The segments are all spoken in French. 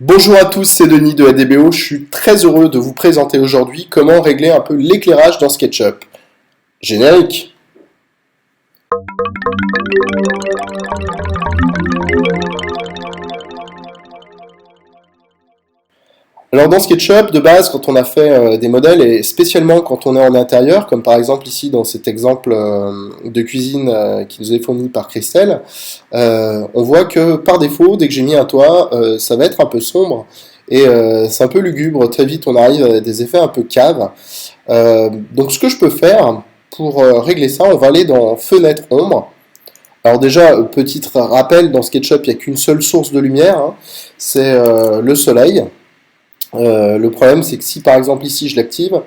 Bonjour à tous, c'est Denis de ADBO. Je suis très heureux de vous présenter aujourd'hui comment régler un peu l'éclairage dans SketchUp. Générique. Alors dans SketchUp, de base, quand on a fait des modèles, et spécialement quand on est en intérieur, comme par exemple ici dans cet exemple de cuisine qui nous est fourni par Christelle, on voit que par défaut, dès que j'ai mis un toit, ça va être un peu sombre, et c'est un peu lugubre, très vite on arrive à des effets un peu cave. Donc ce que je peux faire pour régler ça, on va aller dans Fenêtre Ombre. Alors déjà, petit rappel, dans SketchUp, il n'y a qu'une seule source de lumière, hein, c'est le soleil. Le problème, c'est que si par exemple ici je l'active,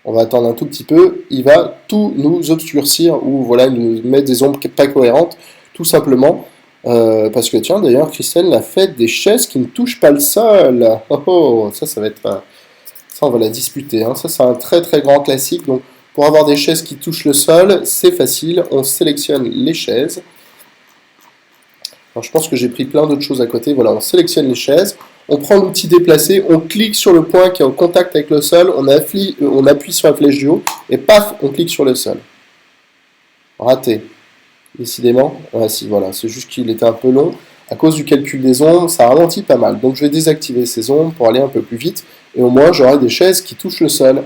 on va attendre un tout petit peu, il va tout nous obscurcir ou voilà, nous mettre des ombres pas cohérentes, tout simplement. Parce que tiens, d'ailleurs, Christelle a fait des chaises qui ne touchent pas le sol. Oh, oh, ça va être. Ça, on va la disputer. Hein. Ça, c'est un très très grand classique. Donc, pour avoir des chaises qui touchent le sol, c'est facile. On sélectionne les chaises. Alors, je pense que j'ai pris plein d'autres choses à côté. Voilà, on sélectionne les chaises. On prend l'outil déplacé, on clique sur le point qui est en contact avec le sol, on appuie sur la flèche du haut, et paf, on clique sur le sol. Raté. Décidément. Ouais, si, voilà, c'est juste qu'il était un peu long. À cause du calcul des ombres, ça ralentit pas mal. Donc je vais désactiver ces ombres pour aller un peu plus vite, et au moins j'aurai des chaises qui touchent le sol.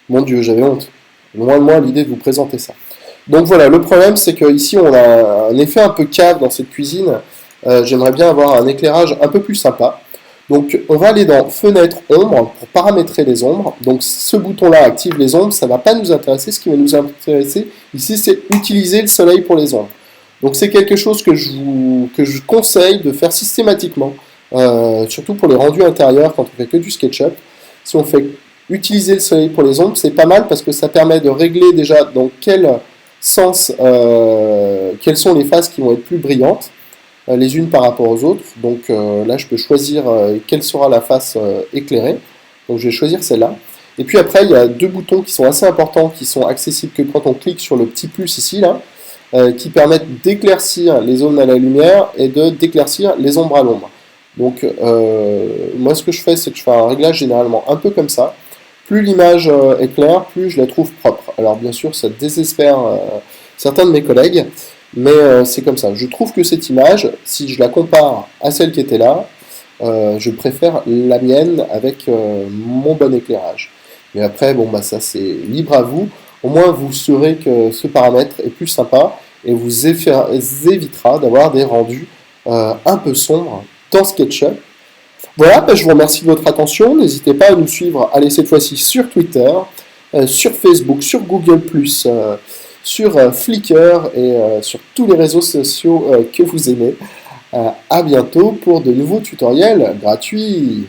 Mon Dieu, j'avais honte. Loin de moi l'idée de vous présenter ça. Donc voilà, le problème c'est qu'ici on a un effet un peu cave dans cette cuisine. J'aimerais bien avoir un éclairage un peu plus sympa. Donc on va aller dans Fenêtre Ombre pour paramétrer les ombres. Donc ce bouton-là active les ombres, ça ne va pas nous intéresser. Ce qui va nous intéresser ici, c'est utiliser le soleil pour les ombres. Donc c'est quelque chose que je conseille de faire systématiquement, surtout pour les rendus intérieurs quand on fait que du SketchUp. Si on fait utiliser le soleil pour les ombres, c'est pas mal parce que ça permet de régler déjà dans quel sens, quelles sont les phases qui vont être plus brillantes les unes par rapport aux autres. Donc là, je peux choisir quelle sera la face éclairée. Donc je vais choisir celle-là. Et puis après, il y a deux boutons qui sont assez importants, qui sont accessibles que quand on clique sur le petit plus ici, là, qui permettent d'éclaircir les zones à la lumière et d'éclaircir les ombres à l'ombre. Donc moi, ce que je fais, c'est que je fais un réglage généralement un peu comme ça. Plus l'image est claire, plus je la trouve propre. Alors bien sûr, ça désespère certains de mes collègues, mais c'est comme ça. Je trouve que cette image, si je la compare à celle qui était là, je préfère la mienne avec mon bon éclairage. Mais après, bon, bah, ça c'est libre à vous. Au moins, vous saurez que ce paramètre est plus sympa et vous évitera d'avoir des rendus un peu sombres dans SketchUp. Voilà, bah, je vous remercie de votre attention. N'hésitez pas à nous suivre, allez, cette fois-ci sur Twitter, sur Facebook, sur Google+, sur Flickr et sur tous les réseaux sociaux que vous aimez. À bientôt pour de nouveaux tutoriels gratuits.